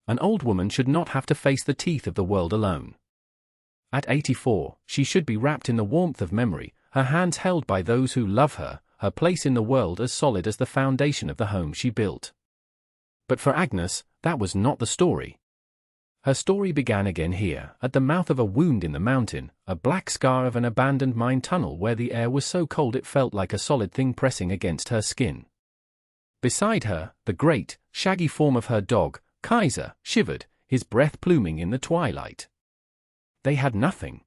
An old woman should not have to face the teeth of the world alone. At 84, she should be wrapped in the warmth of memory, her hands held by those who love her, her place in the world as solid as the foundation of the home she built. But for Agnes, that was not the story. Her story began again here, at the mouth of a wound in the mountain, a black scar of an abandoned mine tunnel where the air was so cold it felt like a solid thing pressing against her skin. Beside her, the great, shaggy form of her dog, Kaiser, shivered, his breath pluming in the twilight. They had nothing.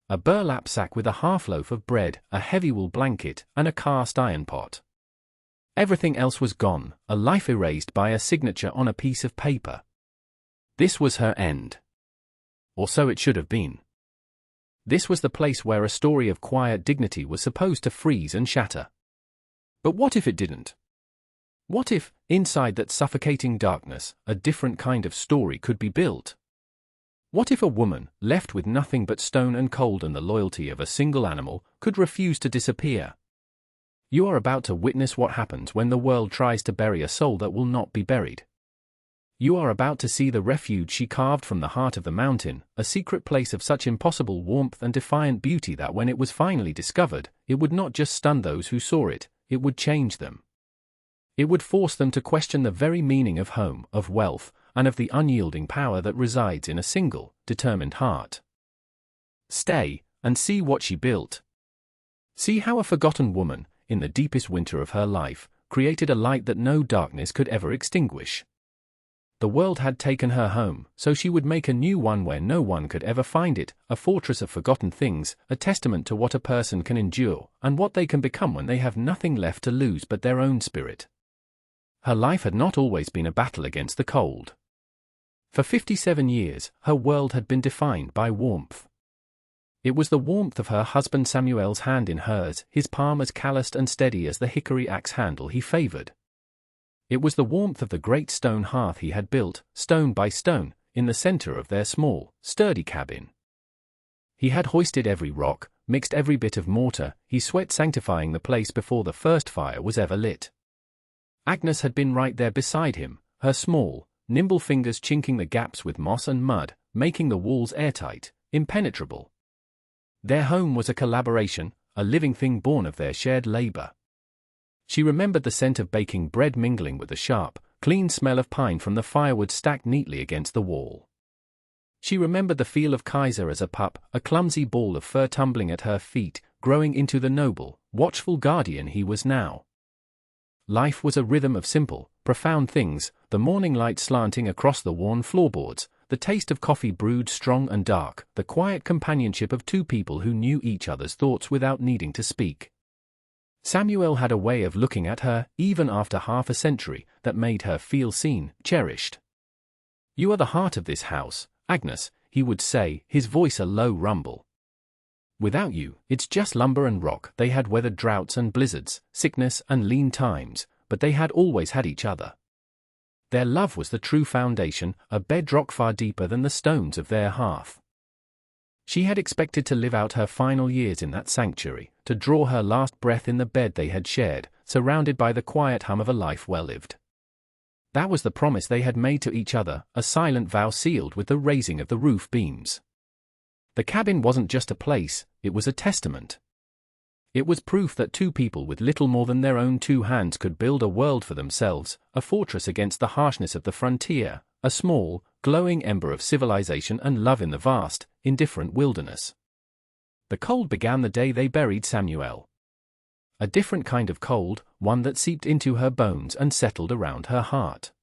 A burlap sack with a half-loaf of bread, a heavy wool blanket, and a cast-iron pot. Everything else was gone, a life erased by a signature on a piece of paper. This was her end. Or so it should have been. This was the place where a story of quiet dignity was supposed to freeze and shatter. But what if it didn't? What if, inside that suffocating darkness, a different kind of story could be built? What if a woman, left with nothing but stone and cold and the loyalty of a single animal, could refuse to disappear? You are about to witness what happens when the world tries to bury a soul that will not be buried. You are about to see the refuge she carved from the heart of the mountain, a secret place of such impossible warmth and defiant beauty that when it was finally discovered, it would not just stun those who saw it, it would change them. It would force them to question the very meaning of home, of wealth, and of the unyielding power that resides in a single, determined heart. Stay, and see what she built. See how a forgotten woman, in the deepest winter of her life, created a light that no darkness could ever extinguish. The world had taken her home, so she would make a new one where no one could ever find it, a fortress of forgotten things, a testament to what a person can endure, and what they can become when they have nothing left to lose but their own spirit. Her life had not always been a battle against the cold. For 57 years, her world had been defined by warmth. It was the warmth of her husband Samuel's hand in hers, his palm as calloused and steady as the hickory axe handle he favored. It was the warmth of the great stone hearth he had built, stone by stone, in the center of their small, sturdy cabin. He had hoisted every rock, mixed every bit of mortar, he sweat sanctifying the place before the first fire was ever lit. Agnes had been right there beside him, her small, nimble fingers chinking the gaps with moss and mud, making the walls airtight, impenetrable. Their home was a collaboration, a living thing born of their shared labor. She remembered the scent of baking bread mingling with the sharp, clean smell of pine from the firewood stacked neatly against the wall. She remembered the feel of Kaiser as a pup, a clumsy ball of fur tumbling at her feet, growing into the noble, watchful guardian he was now. Life was a rhythm of simple, profound things, the morning light slanting across the worn floorboards, the taste of coffee brewed strong and dark, the quiet companionship of two people who knew each other's thoughts without needing to speak. Samuel had a way of looking at her, even after half a century, that made her feel seen, cherished. "You are the heart of this house, Agnes," he would say, his voice a low rumble. "Without you, it's just lumber and rock." They had weathered droughts and blizzards, sickness and lean times, but they had always had each other. Their love was the true foundation, a bedrock far deeper than the stones of their hearth. She had expected to live out her final years in that sanctuary, to draw her last breath in the bed they had shared, surrounded by the quiet hum of a life well lived. That was the promise they had made to each other, a silent vow sealed with the raising of the roof beams. The cabin wasn't just a place, it was a testament. It was proof that two people with little more than their own two hands could build a world for themselves, a fortress against the harshness of the frontier, a small, glowing ember of civilization and love in the vast, indifferent wilderness. The cold began the day they buried Samuel. A different kind of cold, one that seeped into her bones and settled around her heart.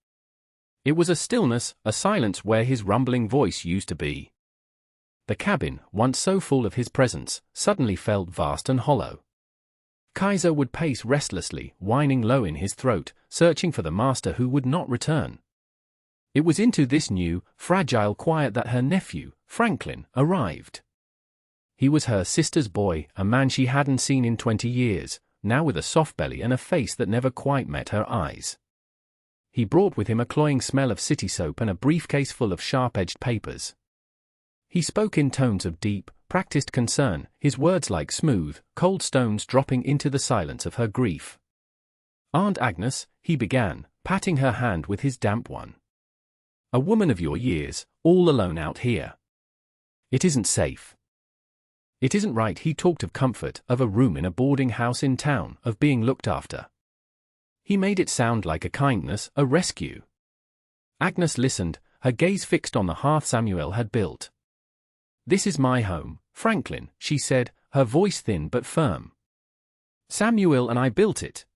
It was a stillness, a silence where his rumbling voice used to be. The cabin, once so full of his presence, suddenly felt vast and hollow. Kaiser would pace restlessly, whining low in his throat, searching for the master who would not return. It was into this new, fragile quiet that her nephew, Franklin, arrived. He was her sister's boy, a man she hadn't seen in 20 years, now with a soft belly and a face that never quite met her eyes. He brought with him a cloying smell of city soap and a briefcase full of sharp-edged papers. He spoke in tones of deep, practiced concern, his words like smooth, cold stones dropping into the silence of her grief. "Aunt Agnes," he began, patting her hand with his damp one. A woman of your years, all alone out here. It isn't safe. It isn't right. He talked of comfort, of a room in a boarding house in town, of being looked after. He made it sound like a kindness, a rescue. Agnes listened, her gaze fixed on the hearth Samuel had built. "This is my home, Franklin," she said, her voice thin but firm. "Samuel and I built it.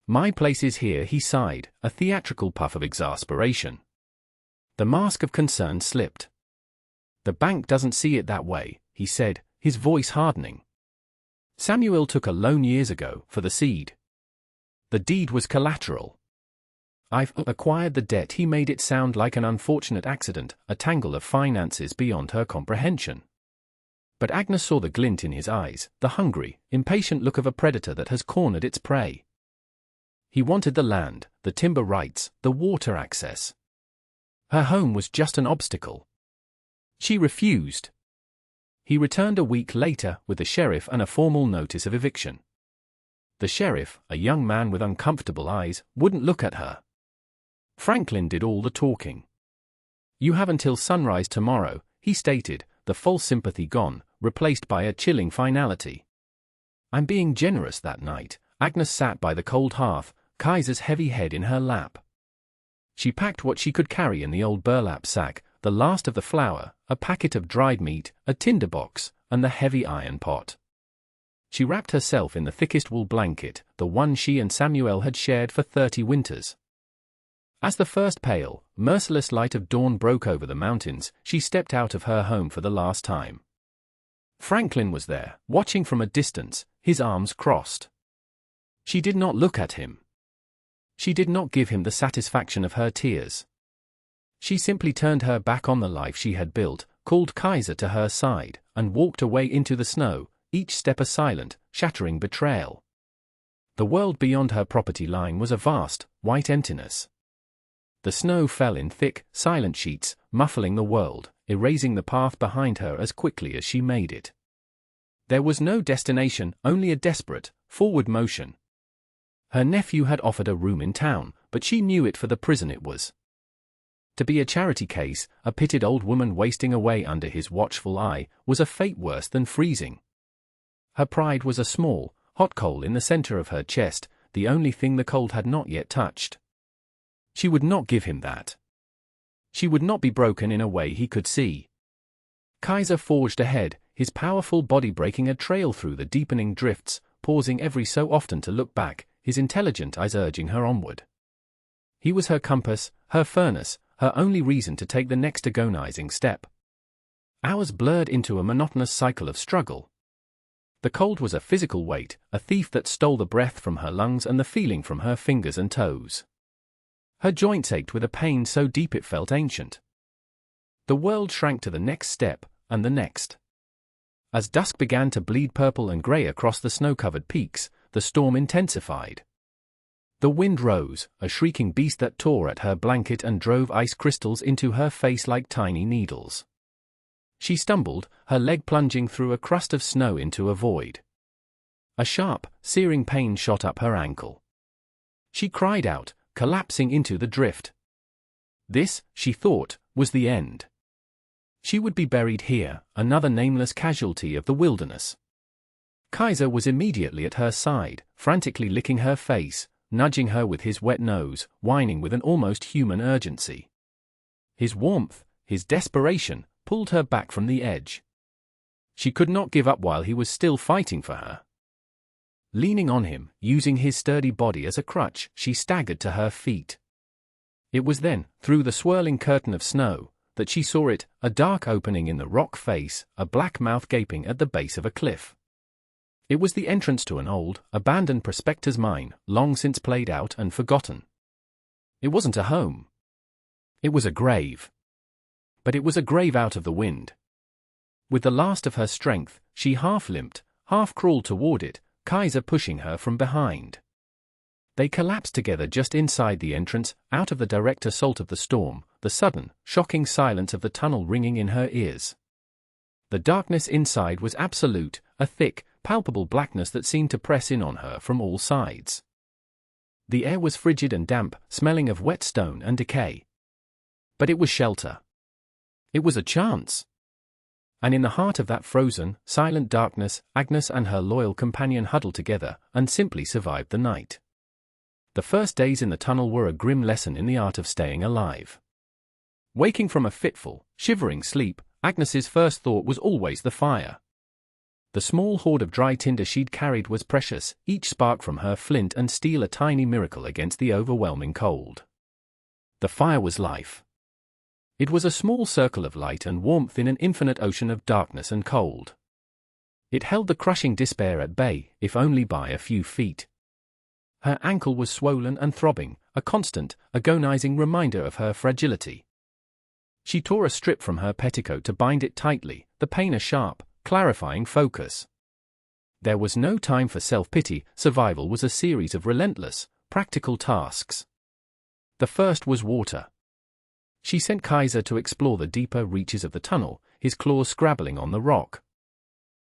My place is here," he sighed, a theatrical puff of exasperation. The mask of concern slipped. "The bank doesn't see it that way," he said, his voice hardening. "Samuel took a loan years ago for the seed. The deed was collateral. I've acquired the debt." He made it sound like an unfortunate accident, a tangle of finances beyond her comprehension. But Agnes saw the glint in his eyes, the hungry, impatient look of a predator that has cornered its prey. He wanted the land, the timber rights, the water access. Her home was just an obstacle. She refused. He returned a week later with the sheriff and a formal notice of eviction. The sheriff, a young man with uncomfortable eyes, wouldn't look at her. Franklin did all the talking. "You have until sunrise tomorrow," he stated, the false sympathy gone, replaced by a chilling finality. "I'm being generous." That night, Agnes sat by the cold hearth, Kaiser's heavy head in her lap. She packed what she could carry in the old burlap sack, the last of the flour, a packet of dried meat, a tinderbox, and the heavy iron pot. She wrapped herself in the thickest wool blanket, the one she and Samuel had shared for 30 winters. As the first pale, merciless light of dawn broke over the mountains, she stepped out of her home for the last time. Franklin was there, watching from a distance, his arms crossed. She did not look at him. She did not give him the satisfaction of her tears. She simply turned her back on the life she had built, called Kaiser to her side, and walked away into the snow, each step a silent, shattering betrayal. The world beyond her property line was a vast, white emptiness. The snow fell in thick, silent sheets, muffling the world, erasing the path behind her as quickly as she made it. There was no destination, only a desperate, forward motion. Her nephew had offered a room in town, but she knew it for the prison it was. To be a charity case, a pitted old woman wasting away under his watchful eye, was a fate worse than freezing. Her pride was a small, hot coal in the center of her chest, the only thing the cold had not yet touched. She would not give him that. She would not be broken in a way he could see. Kaiser forged ahead, his powerful body breaking a trail through the deepening drifts, pausing every so often to look back, his intelligent eyes urging her onward. He was her compass, her furnace, her only reason to take the next agonizing step. Hours blurred into a monotonous cycle of struggle. The cold was a physical weight, a thief that stole the breath from her lungs and the feeling from her fingers and toes. Her joints ached with a pain so deep it felt ancient. The world shrank to the next step, and the next. As dusk began to bleed purple and grey across the snow-covered peaks, the storm intensified. The wind rose, a shrieking beast that tore at her blanket and drove ice crystals into her face like tiny needles. She stumbled, her leg plunging through a crust of snow into a void. A sharp, searing pain shot up her ankle. She cried out, collapsing into the drift. This, she thought, was the end. She would be buried here, another nameless casualty of the wilderness. Kaiser was immediately at her side, frantically licking her face, nudging her with his wet nose, whining with an almost human urgency. His warmth, his desperation, pulled her back from the edge. She could not give up while he was still fighting for her. Leaning on him, using his sturdy body as a crutch, she staggered to her feet. It was then, through the swirling curtain of snow, that she saw it, a dark opening in the rock face, a black mouth gaping at the base of a cliff. It was the entrance to an old, abandoned prospector's mine, long since played out and forgotten. It wasn't a home. It was a grave. But it was a grave out of the wind. With the last of her strength, she half limped, half crawled toward it, Kaiser pushing her from behind. They collapsed together just inside the entrance, out of the direct assault of the storm, the sudden, shocking silence of the tunnel ringing in her ears. The darkness inside was absolute, a thick, palpable blackness that seemed to press in on her from all sides. The air was frigid and damp, smelling of wet stone and decay. But it was shelter. It was a chance. And in the heart of that frozen, silent darkness, Agnes and her loyal companion huddled together and simply survived the night. The first days in the tunnel were a grim lesson in the art of staying alive. Waking from a fitful, shivering sleep, Agnes's first thought was always the fire. The small hoard of dry tinder she'd carried was precious, each spark from her flint and steel a tiny miracle against the overwhelming cold. The fire was life. It was a small circle of light and warmth in an infinite ocean of darkness and cold. It held the crushing despair at bay, if only by a few feet. Her ankle was swollen and throbbing, a constant, agonizing reminder of her fragility. She tore a strip from her petticoat to bind it tightly, the pain a sharp, clarifying focus. There was no time for self-pity. Survival was a series of relentless, practical tasks. The first was water. She sent Kaiser to explore the deeper reaches of the tunnel, his claws scrabbling on the rock.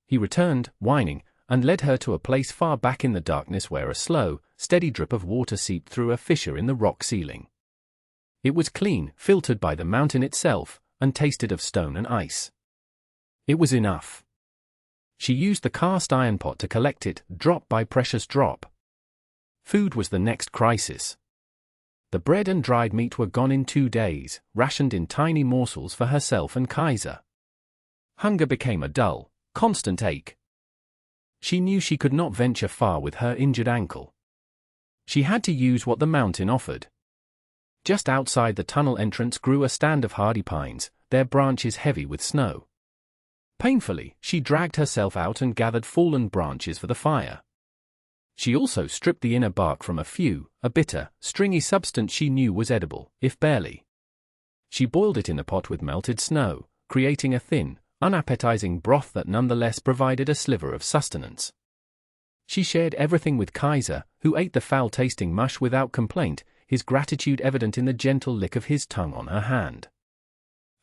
He returned, whining, and led her to a place far back in the darkness where a slow, steady drip of water seeped through a fissure in the rock ceiling. It was clean, filtered by the mountain itself, and tasted of stone and ice. It was enough. She used the cast iron pot to collect it, drop by precious drop. Food was the next crisis. The bread and dried meat were gone in 2 days, rationed in tiny morsels for herself and Kaiser. Hunger became a dull, constant ache. She knew she could not venture far with her injured ankle. She had to use what the mountain offered. Just outside the tunnel entrance grew a stand of hardy pines, their branches heavy with snow. Painfully, she dragged herself out and gathered fallen branches for the fire. She also stripped the inner bark from a bitter, stringy substance she knew was edible, if barely. She boiled it in the pot with melted snow, creating a thin, unappetizing broth that nonetheless provided a sliver of sustenance. She shared everything with Kaiser, who ate the foul-tasting mush without complaint, his gratitude evident in the gentle lick of his tongue on her hand.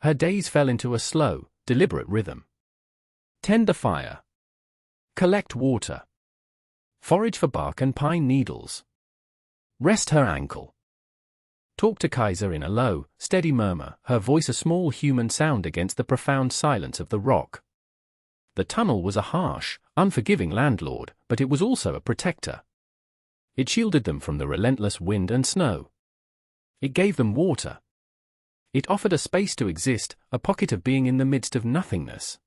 Her days fell into a slow, deliberate rhythm. Tend the fire. Collect water. Forage for bark and pine needles. Rest her ankle. Talk to Kaiser in a low, steady murmur, her voice a small human sound against the profound silence of the rock. The tunnel was a harsh, unforgiving landlord, but it was also a protector. It shielded them from the relentless wind and snow. It gave them water. It offered a space to exist, a pocket of being in the midst of nothingness.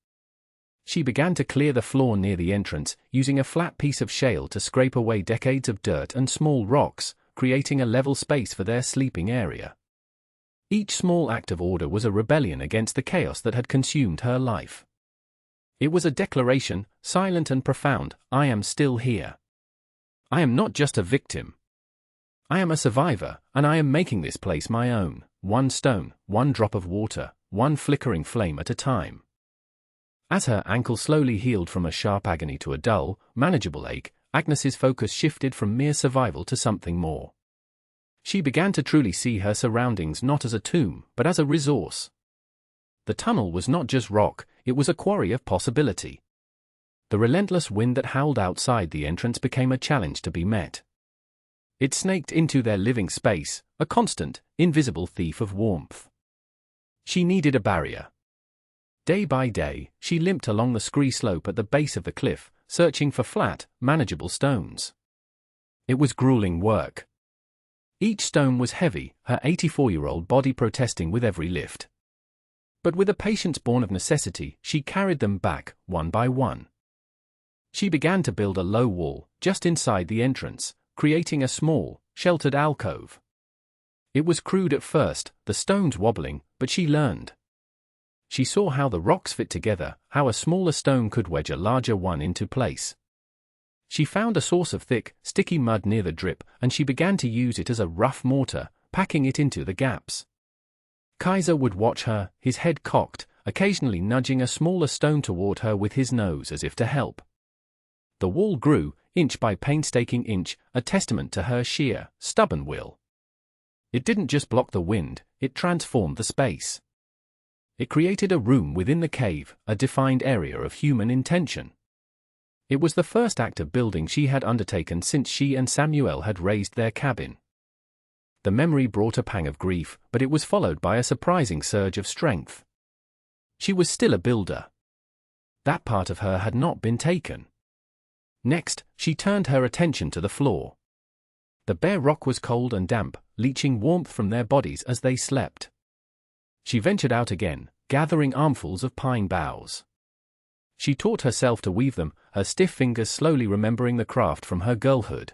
She began to clear the floor near the entrance, using a flat piece of shale to scrape away decades of dirt and small rocks, creating a level space for their sleeping area. Each small act of order was a rebellion against the chaos that had consumed her life. It was a declaration, silent and profound: I am still here. I am not just a victim. I am a survivor, and I am making this place my own, one stone, one drop of water, one flickering flame at a time. As her ankle slowly healed from a sharp agony to a dull, manageable ache, Agnes's focus shifted from mere survival to something more. She began to truly see her surroundings not as a tomb, but as a resource. The tunnel was not just rock, it was a quarry of possibility. The relentless wind that howled outside the entrance became a challenge to be met. It snaked into their living space, a constant, invisible thief of warmth. She needed a barrier. Day by day, she limped along the scree slope at the base of the cliff, searching for flat, manageable stones. It was grueling work. Each stone was heavy, her 84-year-old body protesting with every lift. But with a patience born of necessity, she carried them back, one by one. She began to build a low wall, just inside the entrance, creating a small, sheltered alcove. It was crude at first, the stones wobbling, but she learned. She saw how the rocks fit together, how a smaller stone could wedge a larger one into place. She found a source of thick, sticky mud near the drip, and she began to use it as a rough mortar, packing it into the gaps. Kaiser would watch her, his head cocked, occasionally nudging a smaller stone toward her with his nose as if to help. The wall grew, inch by painstaking inch, a testament to her sheer, stubborn will. It didn't just block the wind, it transformed the space. It created a room within the cave, a defined area of human intention. It was the first act of building she had undertaken since she and Samuel had raised their cabin. The memory brought a pang of grief, but it was followed by a surprising surge of strength. She was still a builder. That part of her had not been taken. Next, she turned her attention to the floor. The bare rock was cold and damp, leaching warmth from their bodies as they slept. She ventured out again, gathering armfuls of pine boughs. She taught herself to weave them, her stiff fingers slowly remembering the craft from her girlhood.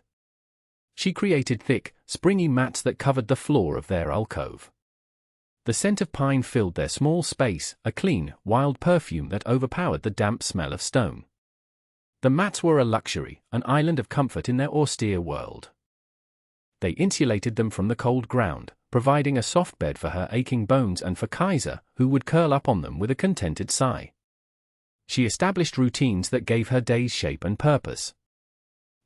She created thick, springy mats that covered the floor of their alcove. The scent of pine filled their small space, a clean, wild perfume that overpowered the damp smell of stone. The mats were a luxury, an island of comfort in their austere world. They insulated them from the cold ground, providing a soft bed for her aching bones and for Kaiser, who would curl up on them with a contented sigh. She established routines that gave her days shape and purpose.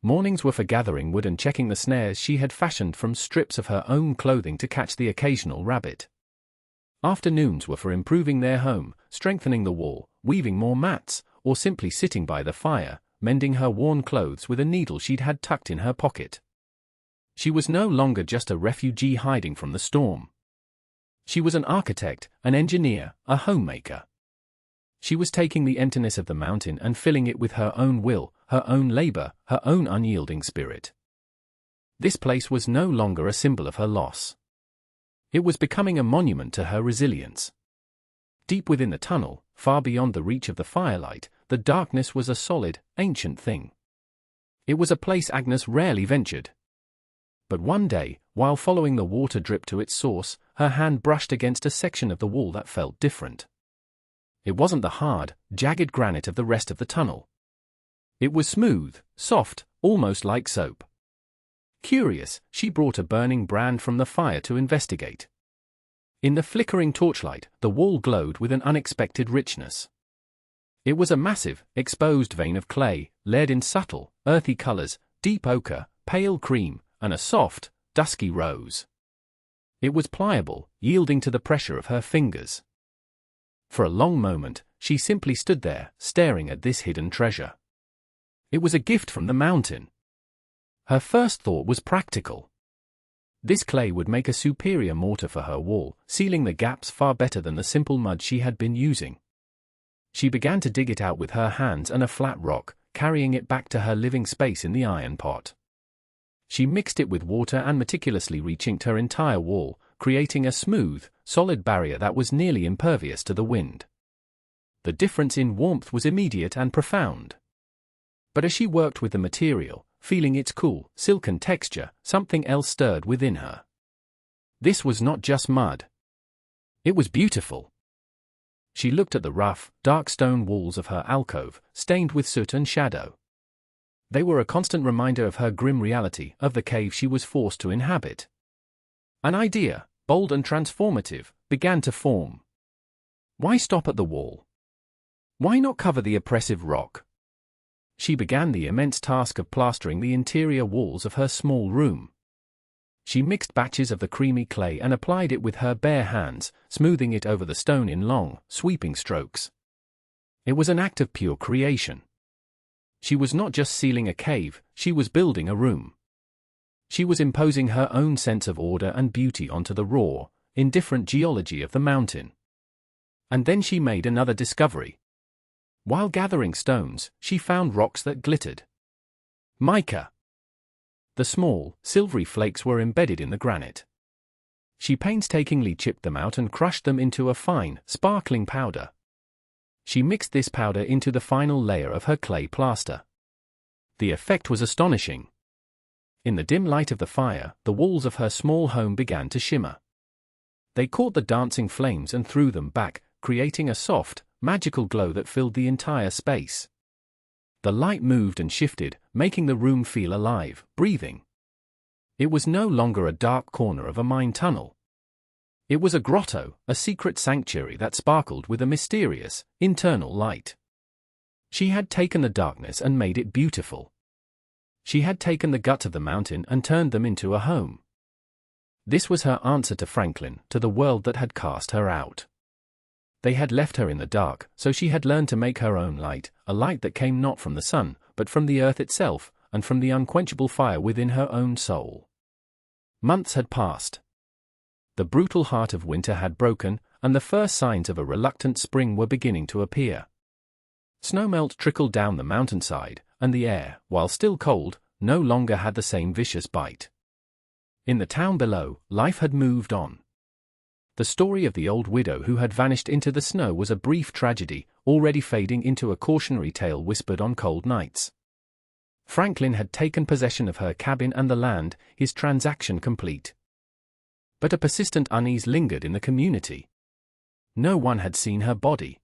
Mornings were for gathering wood and checking the snares she had fashioned from strips of her own clothing to catch the occasional rabbit. Afternoons were for improving their home, strengthening the wall, weaving more mats, or simply sitting by the fire, mending her worn clothes with a needle she'd had tucked in her pocket. She was no longer just a refugee hiding from the storm. She was an architect, an engineer, a homemaker. She was taking the emptiness of the mountain and filling it with her own will, her own labor, her own unyielding spirit. This place was no longer a symbol of her loss. It was becoming a monument to her resilience. Deep within the tunnel, far beyond the reach of the firelight, the darkness was a solid, ancient thing. It was a place Agnes rarely ventured. But one day, while following the water drip to its source, her hand brushed against a section of the wall that felt different. It wasn't the hard, jagged granite of the rest of the tunnel. It was smooth, soft, almost like soap. Curious, she brought a burning brand from the fire to investigate. In the flickering torchlight, the wall glowed with an unexpected richness. It was a massive, exposed vein of clay, layered in subtle, earthy colors, deep ochre, pale cream, and a soft, dusky rose. It was pliable, yielding to the pressure of her fingers. For a long moment, she simply stood there, staring at this hidden treasure. It was a gift from the mountain. Her first thought was practical. This clay would make a superior mortar for her wall, sealing the gaps far better than the simple mud she had been using. She began to dig it out with her hands and a flat rock, carrying it back to her living space in the iron pot. She mixed it with water and meticulously rechinked her entire wall, creating a smooth, solid barrier that was nearly impervious to the wind. The difference in warmth was immediate and profound. But as she worked with the material, feeling its cool, silken texture, something else stirred within her. This was not just mud. It was beautiful. She looked at the rough, dark stone walls of her alcove, stained with soot and shadow. They were a constant reminder of her grim reality, of the cave she was forced to inhabit. An idea, bold and transformative, began to form. Why stop at the wall? Why not cover the oppressive rock? She began the immense task of plastering the interior walls of her small room. She mixed batches of the creamy clay and applied it with her bare hands, smoothing it over the stone in long, sweeping strokes. It was an act of pure creation. She was not just sealing a cave, she was building a room. She was imposing her own sense of order and beauty onto the raw, indifferent geology of the mountain. And then she made another discovery. While gathering stones, she found rocks that glittered. Mica. The small, silvery flakes were embedded in the granite. She painstakingly chipped them out and crushed them into a fine, sparkling powder. She mixed this powder into the final layer of her clay plaster. The effect was astonishing. In the dim light of the fire, the walls of her small home began to shimmer. They caught the dancing flames and threw them back, creating a soft, magical glow that filled the entire space. The light moved and shifted, making the room feel alive, breathing. It was no longer a dark corner of a mine tunnel. It was a grotto, a secret sanctuary that sparkled with a mysterious, internal light. She had taken the darkness and made it beautiful. She had taken the guts of the mountain and turned them into a home. This was her answer to Franklin, to the world that had cast her out. They had left her in the dark, so she had learned to make her own light, a light that came not from the sun, but from the earth itself, and from the unquenchable fire within her own soul. Months had passed. The brutal heart of winter had broken, and the first signs of a reluctant spring were beginning to appear. Snowmelt trickled down the mountainside, and the air, while still cold, no longer had the same vicious bite. In the town below, life had moved on. The story of the old widow who had vanished into the snow was a brief tragedy, already fading into a cautionary tale whispered on cold nights. Franklin had taken possession of her cabin and the land, his transaction complete. But a persistent unease lingered in the community. No one had seen her body.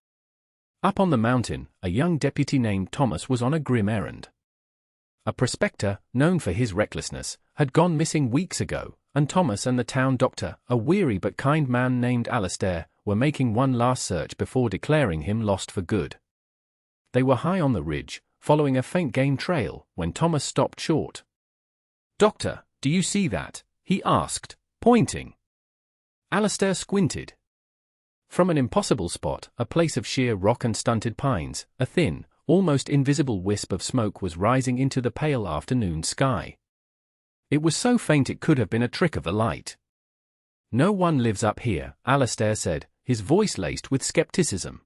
Up on the mountain, a young deputy named Thomas was on a grim errand. A prospector, known for his recklessness, had gone missing weeks ago, and Thomas and the town doctor, a weary but kind man named Alastair, were making one last search before declaring him lost for good. They were high on the ridge, following a faint game trail, when Thomas stopped short. "Doctor, do you see that?" he asked, pointing. Alastair squinted. From an impossible spot, a place of sheer rock and stunted pines, a thin, almost invisible wisp of smoke was rising into the pale afternoon sky. It was so faint it could have been a trick of the light. "No one lives up here," Alastair said, his voice laced with skepticism.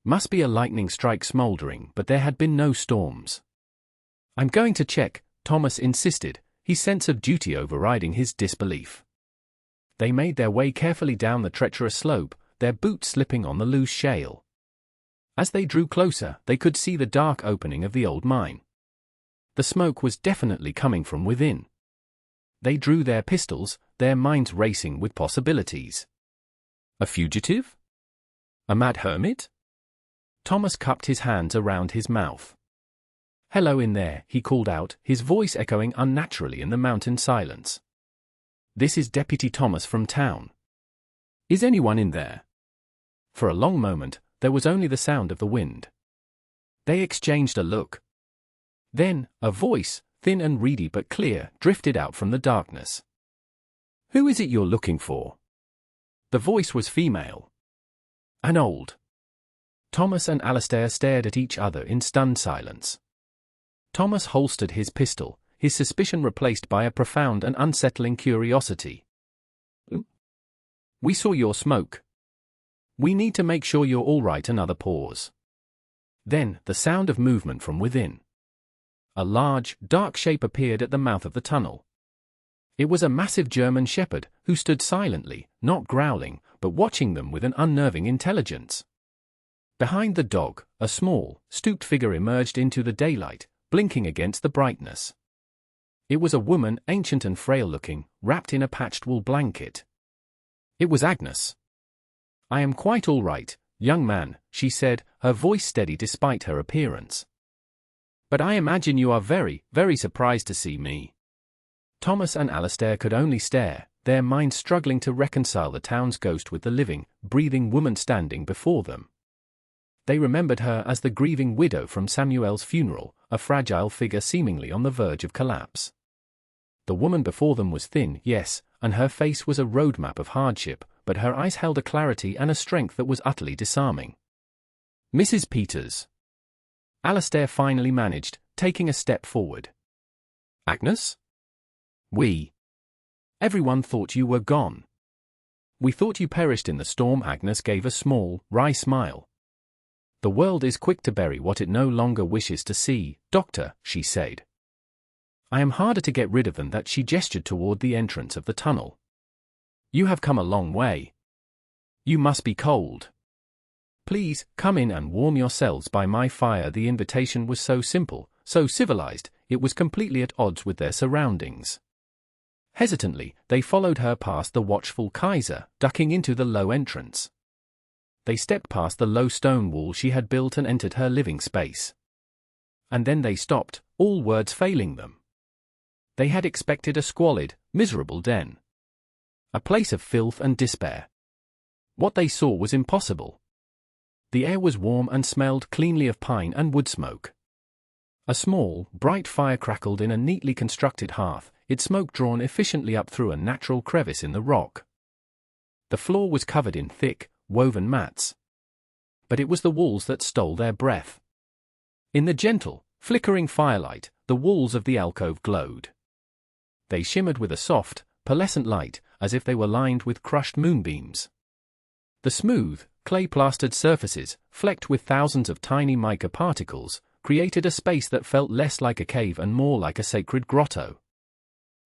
Must be a lightning strike smoldering, but there had been no storms. "I'm going to check," Thomas insisted, his sense of duty overriding his disbelief. They made their way carefully down the treacherous slope, their boots slipping on the loose shale. As they drew closer, they could see the dark opening of the old mine. The smoke was definitely coming from within. They drew their pistols, their minds racing with possibilities. A fugitive? A mad hermit? Thomas cupped his hands around his mouth. "Hello in there," he called out, his voice echoing unnaturally in the mountain silence. "This is Deputy Thomas from town. Is anyone in there?" For a long moment, there was only the sound of the wind. They exchanged a look. Then, a voice, thin and reedy but clear, drifted out from the darkness. "Who is it you're looking for?" The voice was female. "An old." Thomas and Alastair stared at each other in stunned silence. Thomas holstered his pistol, his suspicion replaced by a profound and unsettling curiosity. "We saw your smoke. We need to make sure you're all right." Another pause. Then, the sound of movement from within. A large, dark shape appeared at the mouth of the tunnel. It was a massive German shepherd, who stood silently, not growling, but watching them with an unnerving intelligence. Behind the dog, a small, stooped figure emerged into the daylight, blinking against the brightness. It was a woman, ancient and frail-looking, wrapped in a patched wool blanket. It was Agnes. "I am quite all right, young man," she said, her voice steady despite her appearance. "But I imagine you are very, very surprised to see me." Thomas and Alastair could only stare, their minds struggling to reconcile the town's ghost with the living, breathing woman standing before them. They remembered her as the grieving widow from Samuel's funeral, a fragile figure seemingly on the verge of collapse. The woman before them was thin, yes, and her face was a roadmap of hardship, but her eyes held a clarity and a strength that was utterly disarming. "Mrs. Peters." Alastair finally managed, taking a step forward. "Agnes? Everyone thought you were gone. We thought you perished in the storm." Agnes gave a small, wry smile. "The world is quick to bury what it no longer wishes to see, Doctor," she said. "I am harder to get rid of than that." She gestured toward the entrance of the tunnel. "You have come a long way. You must be cold. Please, come in and warm yourselves by my fire." The invitation was so simple, so civilized, it was completely at odds with their surroundings. Hesitantly, they followed her past the watchful Kaiser, ducking into the low entrance. They stepped past the low stone wall she had built and entered her living space. And then they stopped, all words failing them. They had expected a squalid, miserable den. A place of filth and despair. What they saw was impossible. The air was warm and smelled cleanly of pine and wood smoke. A small, bright fire crackled in a neatly constructed hearth, its smoke drawn efficiently up through a natural crevice in the rock. The floor was covered in thick, woven mats. But it was the walls that stole their breath. In the gentle, flickering firelight, the walls of the alcove glowed. They shimmered with a soft, pearlescent light, as if they were lined with crushed moonbeams. The smooth, clay-plastered surfaces, flecked with thousands of tiny mica particles, created a space that felt less like a cave and more like a sacred grotto.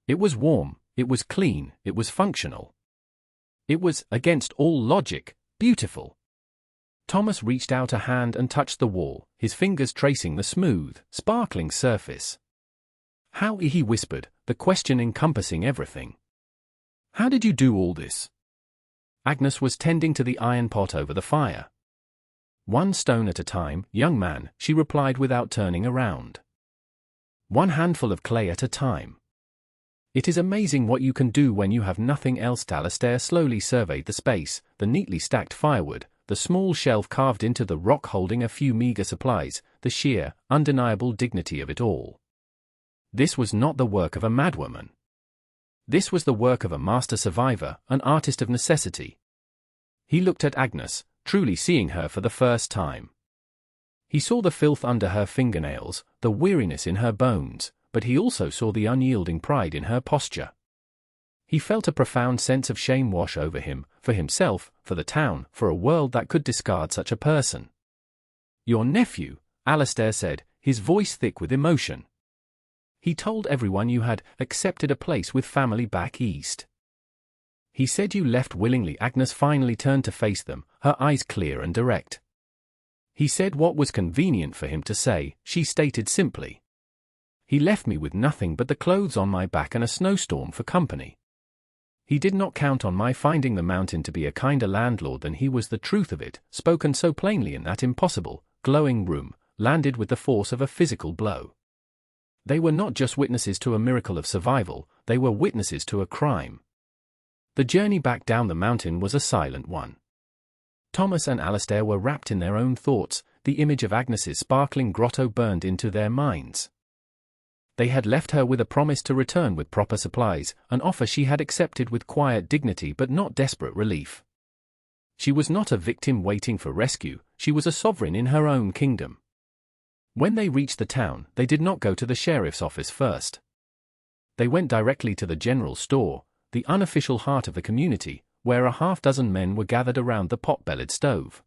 It was warm, it was clean, it was functional. It was, against all logic, beautiful. Thomas reached out a hand and touched the wall, his fingers tracing the smooth, sparkling surface. "How?" he whispered, the question encompassing everything. "How did you do all this?" Agnes was tending to the iron pot over the fire. "One stone at a time, young man," she replied without turning around. "One handful of clay at a time. It is amazing what you can do when you have nothing else." Alastair slowly surveyed the space, the neatly stacked firewood, the small shelf carved into the rock holding a few meager supplies, the sheer, undeniable dignity of it all. This was not the work of a madwoman. This was the work of a master survivor, an artist of necessity. He looked at Agnes, truly seeing her for the first time. He saw the filth under her fingernails, the weariness in her bones, but he also saw the unyielding pride in her posture. He felt a profound sense of shame wash over him, for himself, for the town, for a world that could discard such a person. "Your nephew," Alastair said, his voice thick with emotion. "He told everyone you had accepted a place with family back east. He said you left willingly." Agnes finally turned to face them, her eyes clear and direct. "He said what was convenient for him to say," she stated simply. "He left me with nothing but the clothes on my back and a snowstorm for company. He did not count on my finding the mountain to be a kinder landlord than he was." The truth of it, spoken so plainly in that impossible, glowing room, landed with the force of a physical blow. They were not just witnesses to a miracle of survival, they were witnesses to a crime. The journey back down the mountain was a silent one. Thomas and Alastair were wrapped in their own thoughts, the image of Agnes's sparkling grotto burned into their minds. They had left her with a promise to return with proper supplies, an offer she had accepted with quiet dignity but not desperate relief. She was not a victim waiting for rescue, she was a sovereign in her own kingdom. When they reached the town, they did not go to the sheriff's office first. They went directly to the general store, the unofficial heart of the community, where a half-dozen men were gathered around the pot-bellied stove.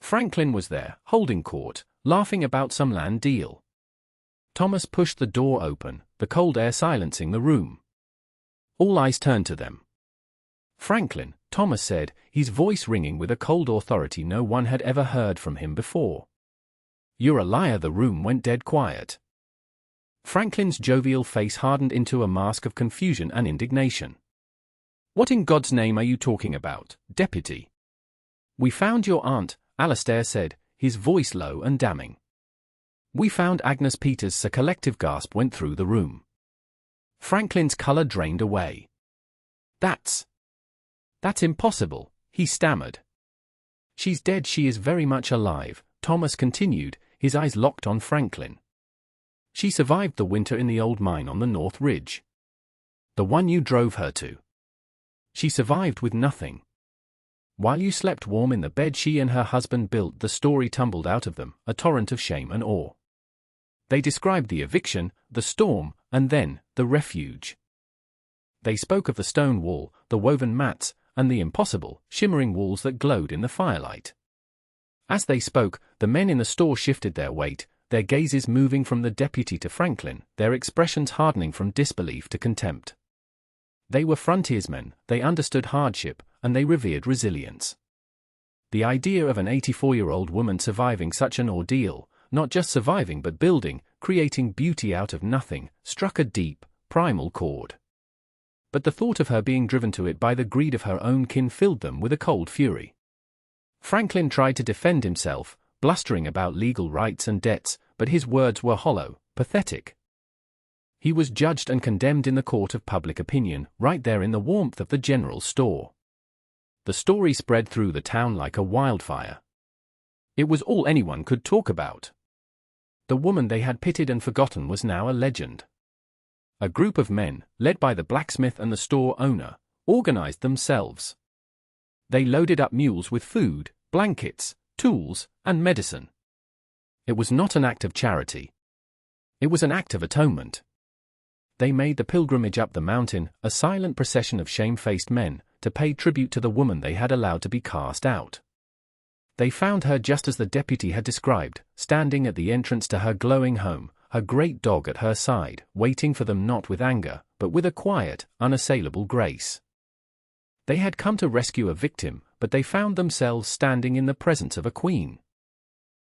Franklin was there, holding court, laughing about some land deal. Thomas pushed the door open, the cold air silencing the room. All eyes turned to them. "Franklin," Thomas said, his voice ringing with a cold authority no one had ever heard from him before. "You're a liar." The room went dead quiet. Franklin's jovial face hardened into a mask of confusion and indignation. "What in God's name are you talking about, deputy?" "We found your aunt," Alastair said, his voice low and damning. "We found Agnes Peters." A collective gasp went through the room. Franklin's color drained away. That's impossible," he stammered. "She's dead." "She is very much alive," Thomas continued, his eyes locked on Franklin. "She survived the winter in the old mine on the North Ridge. The one you drove her to. She survived with nothing. While you slept warm in the bed she and her husband built." The story tumbled out of them, a torrent of shame and awe. They described the eviction, the storm, and then, the refuge. They spoke of the stone wall, the woven mats, and the impossible, shimmering walls that glowed in the firelight. As they spoke, the men in the store shifted their weight, their gazes moving from the deputy to Franklin, their expressions hardening from disbelief to contempt. They were frontiersmen, they understood hardship, and they revered resilience. The idea of an 84-year-old woman surviving such an ordeal, not just surviving but building, creating beauty out of nothing, struck a deep, primal chord. But the thought of her being driven to it by the greed of her own kin filled them with a cold fury. Franklin tried to defend himself, blustering about legal rights and debts, but his words were hollow, pathetic. He was judged and condemned in the court of public opinion, right there in the warmth of the general store. The story spread through the town like a wildfire. It was all anyone could talk about. The woman they had pitied and forgotten was now a legend. A group of men, led by the blacksmith and the store owner, organized themselves. They loaded up mules with food, blankets, tools, and medicine. It was not an act of charity. It was an act of atonement. They made the pilgrimage up the mountain, a silent procession of shamefaced men, to pay tribute to the woman they had allowed to be cast out. They found her just as the deputy had described, standing at the entrance to her glowing home, her great dog at her side, waiting for them not with anger, but with a quiet, unassailable grace. They had come to rescue a victim, but they found themselves standing in the presence of a queen.